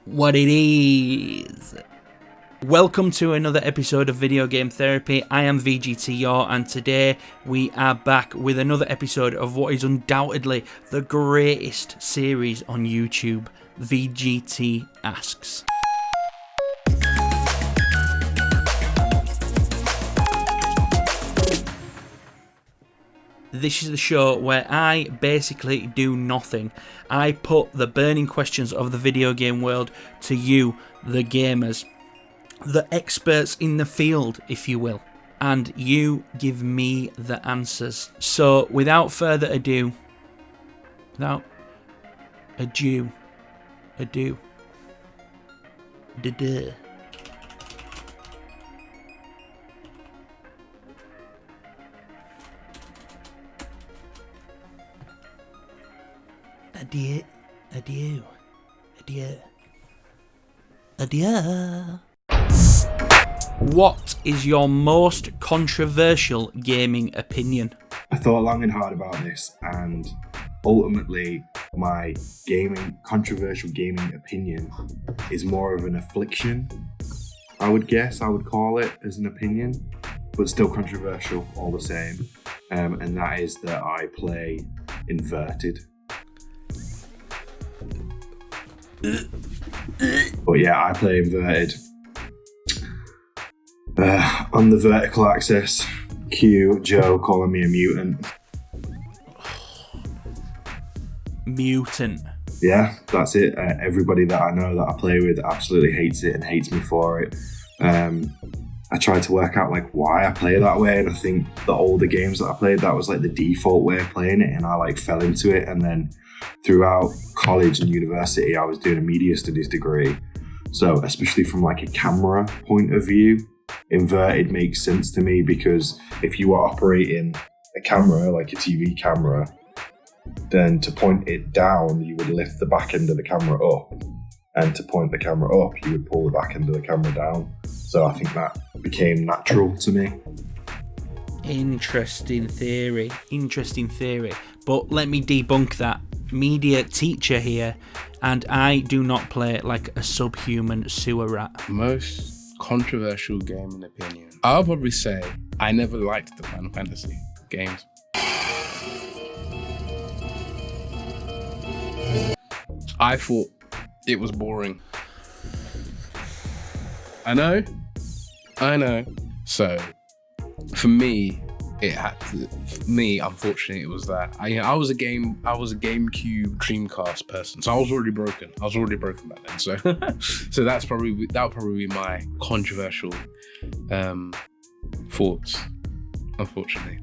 what it is. Welcome to another episode of Video Game Therapy. I am VGT and today we are back with another episode of what is undoubtedly the greatest series on YouTube, VGT ASKS. This is the show where I basically do nothing. I put the burning questions of the video game world to you, the gamers, the experts in the field, if you will, and you give me the answers. So, without further ado, adieu. What is your most controversial gaming opinion? I thought long and hard about this, and ultimately my controversial gaming opinion is more of an affliction. I would call it as an opinion, but still controversial all the same. And that is that I play inverted. But yeah, I play inverted. On the vertical axis, cue Joe calling me a mutant. Mutant. Yeah, that's it. Everybody that I know that I play with absolutely hates it and hates me for it. I tried to work out why I play that way, and I think the older games that I played, that was the default way of playing it, and I fell into it. And then throughout college and university, I was doing a media studies degree. So especially from a camera point of view, inverted makes sense to me, because if you are operating a camera like a TV camera, then to point it down, you would lift the back end of the camera up, and to point the camera up, you would pull the back end of the camera down. So I think that became natural to me. Interesting theory. But let me debunk that. Media teacher here, and I do not play like a subhuman sewer rat. Most controversial gaming opinion. I'll probably say I never liked the Final Fantasy games. I thought it was boring. I know. So, for me, unfortunately, it was that. I was a GameCube Dreamcast person, so I was already broken. Back then. So, so that would probably be my controversial thoughts. Unfortunately.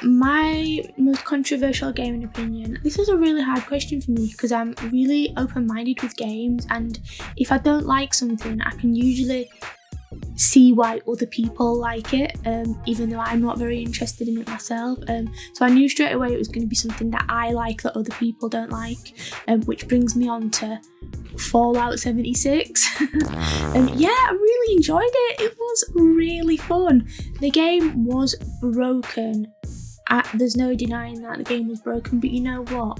My most controversial gaming opinion. This is a really hard question for me because I'm really open-minded with games, and if I don't like something, I can usually see why other people like it, even though I'm not very interested in it myself. So I knew straight away it was going to be something that I like that other people don't like, which brings me on to Fallout 76. Yeah, I really enjoyed it. It was really fun. The game was broken. There's no denying that the game was broken, but you know what?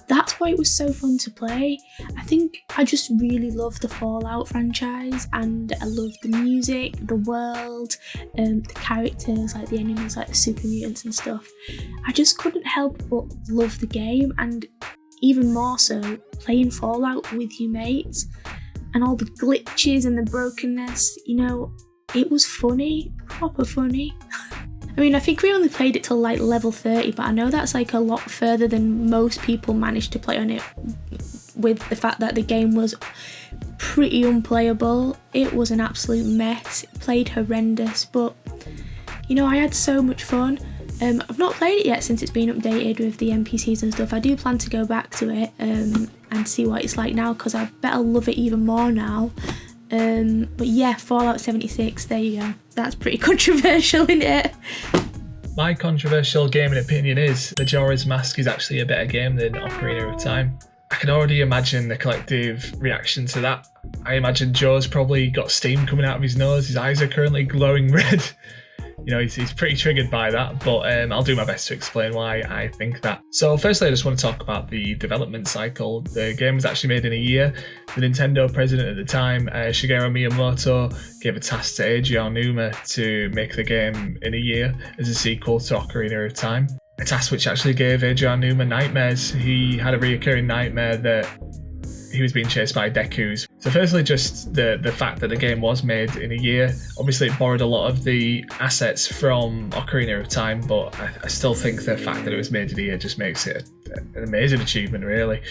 That's why it was so fun to play. I think I just really love the Fallout franchise, and I love the music, the world, the characters, the enemies, the super mutants and stuff. I just couldn't help but love the game, and even more so playing Fallout with your mates, and all the glitches and the brokenness. It was funny, proper funny. I mean, I think we only played it till level 30, but I know that's a lot further than most people managed to play on it, with the fact that the game was pretty unplayable. It was an absolute mess. It played horrendous, but I had so much fun. I've not played it yet since it's been updated with the NPCs and stuff. I do plan to go back to it and see what it's like now, because I bet I'll love it even more now. But yeah, Fallout 76, there you go. That's pretty controversial, isn't it? My controversial gaming opinion is Majora's Mask is actually a better game than Ocarina of Time. I can already imagine the collective reaction to that. I imagine Joe's probably got steam coming out of his nose. His eyes are currently glowing red. he's pretty triggered by that, but I'll do my best to explain why I think that. So firstly, I just want to talk about the development cycle. The game was actually made in a year. The Nintendo president at the time, Shigeru Miyamoto, gave a task to Eiji Aonuma to make the game in a year as a sequel to Ocarina of Time. A task which actually gave Eiji Aonuma nightmares. He had a reoccurring nightmare that he was being chased by Dekus. So firstly, just the fact that the game was made in a year. Obviously, it borrowed a lot of the assets from Ocarina of Time, but I still think the fact that it was made in a year just makes it an amazing achievement, really.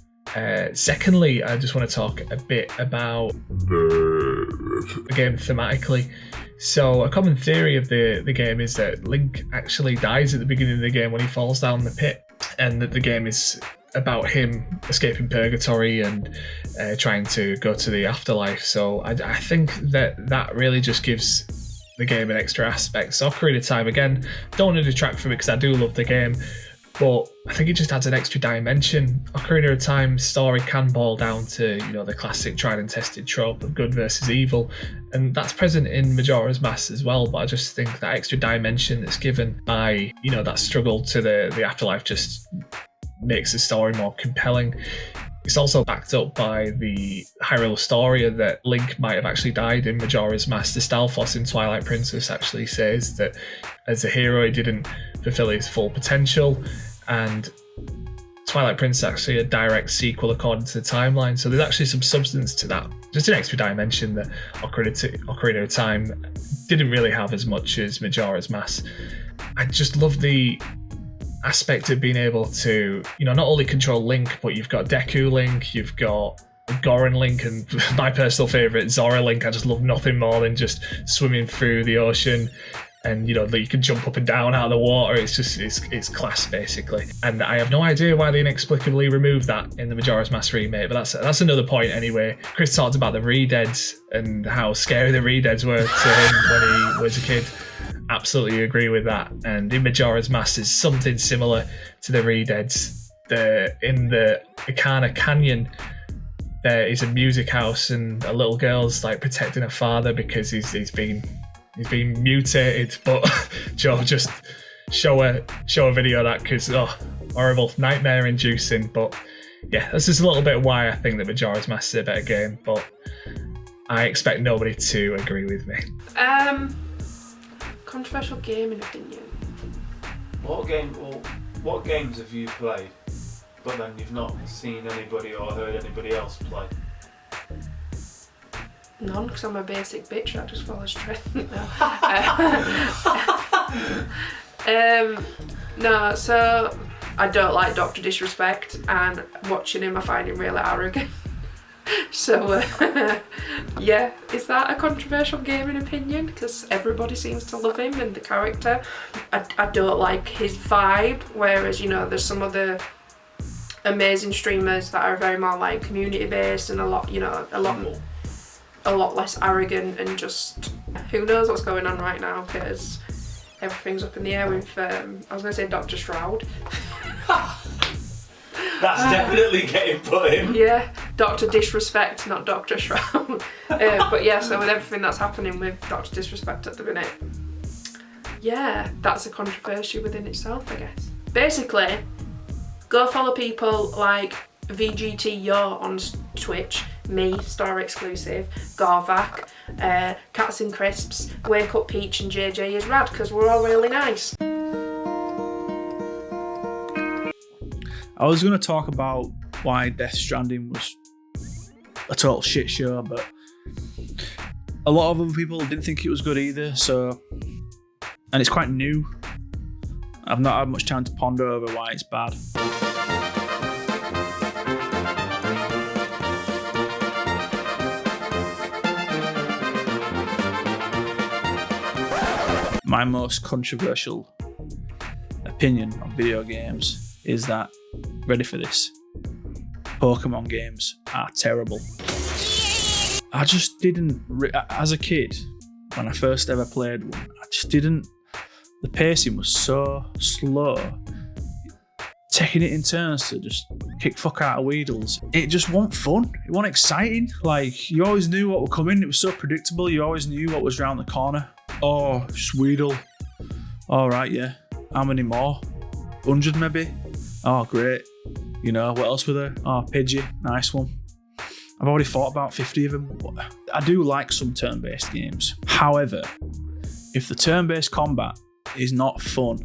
Secondly, I just want to talk a bit about the game thematically. So a common theory of the game is that Link actually dies at the beginning of the game when he falls down the pit, and that the game is about him escaping purgatory and trying to go to the afterlife. So I think that really just gives the game an extra aspect. So Ocarina of Time, again, don't want to detract from it because I do love the game, but I think it just adds an extra dimension. Ocarina of Time's story can boil down to, the classic tried and tested trope of good versus evil, and that's present in Majora's Mask as well, but I just think that extra dimension that's given by, that struggle to the afterlife just makes the story more compelling. It's also backed up by the Hyrule Astoria that Link might have actually died in Majora's Mask. The Stalfos in Twilight Princess actually says that as a hero he didn't fulfill his full potential, and Twilight Princess is actually a direct sequel according to the timeline, so there's actually some substance to that. Just an extra dimension that Ocarina of Time didn't really have as much as Majora's Mask. I just love the aspect of being able to, not only control Link, but you've got Deku Link, you've got Goron Link, and my personal favourite, Zora Link. I just love nothing more than just swimming through the ocean, and that you can jump up and down out of the water. It's class, basically. And I have no idea why they inexplicably removed that in the Majora's Mask remake, but that's another point anyway. Chris talked about the Redeads and how scary the Redeads were to him when he was a kid. Absolutely agree with that. And in Majora's Mask is something similar to the Redeads. In the Ikana Canyon, there is a music house, and a little girl's like protecting her father because he's been mutated. But Joe, just show a video of that because horrible, nightmare inducing. But yeah, that's just a little bit why I think that Majora's Mask is a better game. But I expect nobody to agree with me. Controversial gaming opinion. What games have you played, but then you've not seen anybody or heard anybody else play? None, because I'm a basic bitch that just follows trend. No, so I don't like Dr. Disrespect, and watching him I find him really arrogant. So yeah, is that a controversial gaming opinion? Because everybody seems to love him and the character. I don't like his vibe, whereas there's some other amazing streamers that are very more like community based and a lot less arrogant, and just who knows what's going on right now because everything's up in the air with I was going to say Dr. Shroud. That's definitely getting put in. Yeah, Dr. Disrespect, not Dr. Shroud. But yeah, so with everything that's happening with Dr. Disrespect at the minute, yeah, that's a controversy within itself, I guess. Basically, go follow people like VGT Yo on Twitch, me, Star Exclusive, Garvac, Cats and Crisps, Wake Up Peach and JJ is Rad, because we're all really nice. I was going to talk about why Death Stranding was a total shit show, but a lot of other people didn't think it was good either, so... And it's quite new. I've not had much time to ponder over why it's bad. My most controversial opinion on video games is that, ready for this, Pokemon games are terrible. I just didn't, as a kid, when I first ever played one, I just didn't, the pacing was so slow. Taking it in turns to just kick fuck out of Weedles. It just wasn't fun. It wasn't exciting. Like, you always knew what would come in. It was so predictable. You always knew what was around the corner. Oh, just Weedle. All right, yeah. How many more? 100 maybe? Oh, great. You know, what else were there? Oh, Pidgey, nice one. I've already thought about 50 of them. I do like some turn-based games. However, if the turn-based combat is not fun,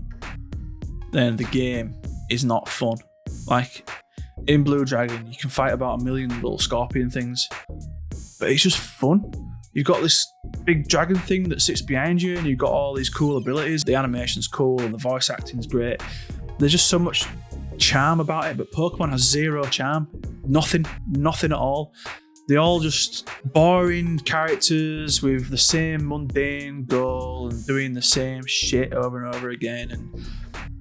then the game is not fun. Like, in Blue Dragon, you can fight about 1 million little scorpion things, but it's just fun. You've got this big dragon thing that sits behind you, and you've got all these cool abilities. The animation's cool, and the voice acting's great. There's just so much charm about it, but Pokemon has zero charm. Nothing at all. They're all just boring characters with the same mundane goal and doing the same shit over and over again. And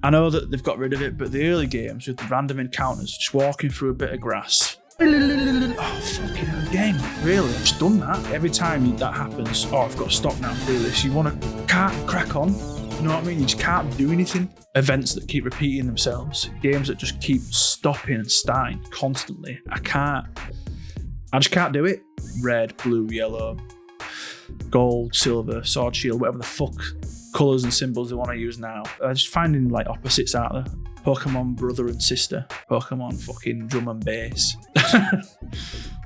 I know that they've got rid of it, but the early games with the random encounters, just walking through a bit of grass. Oh, fucking hell, game. Really? I've just done that. Every time that happens, oh, I've got to stop now and do this. You can't crack on. You know what I mean? You just can't do anything. Events that keep repeating themselves. Games that just keep stopping and starting constantly. I just can't do it. Red, blue, yellow, gold, silver, sword, shield, whatever the fuck colours and symbols they want to use now. I'm just finding like opposites out there. Pokemon brother and sister. Pokemon fucking drum and bass.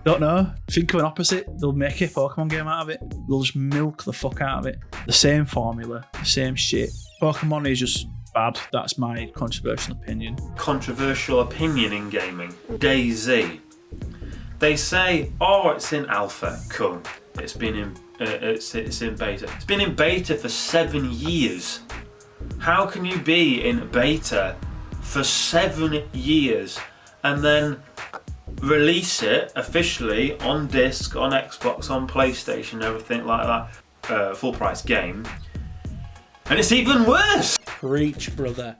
Don't know. Think of an opposite. They'll make a Pokemon game out of it. They'll just milk the fuck out of it. The same formula, the same shit. Pokemon is just bad. That's my controversial opinion. Controversial opinion in gaming. DayZ. They say, oh, it's in alpha. Cool. It's been in it's in beta. It's been in beta for 7 years. How can you be in beta for 7 years and then release it officially on disc, on Xbox, on PlayStation, everything like that, full price game, and it's even worse? Preach, brother.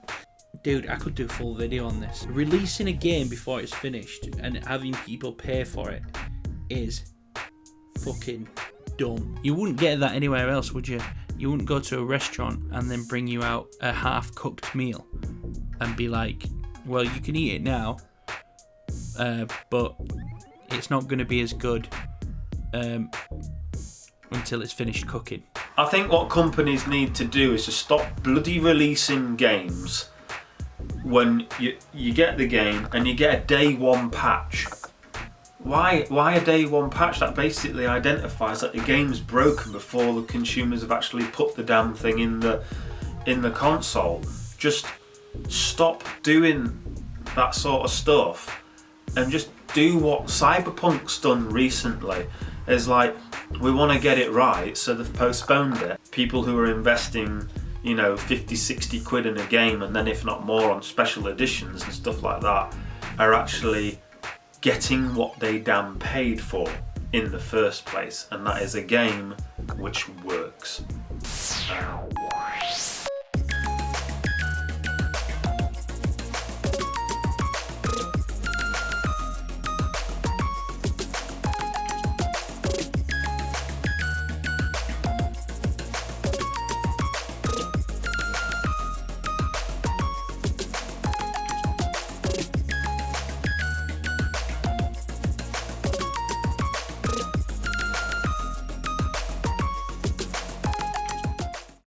Dude, I could do a full video on this. Releasing a game before it's finished and having people pay for it is fucking dumb. You wouldn't get that anywhere else, would you? You wouldn't go to a restaurant and then bring you out a half-cooked meal and be like, well, you can eat it now, but it's not going to be as good until it's finished cooking. I think what companies need to do is to stop bloody releasing games when you get the game and you get a day one patch. Why a day one patch? That basically identifies that the game's broken before the consumers have actually put the damn thing in the console. Just stop doing that sort of stuff and just do what Cyberpunk's done recently. Is like, we want to get it right, so they've postponed it. People who are investing, 50, 60 quid in a game, and then if not more on special editions and stuff like that, are actually getting what they damn paid for in the first place, and that is a game which works.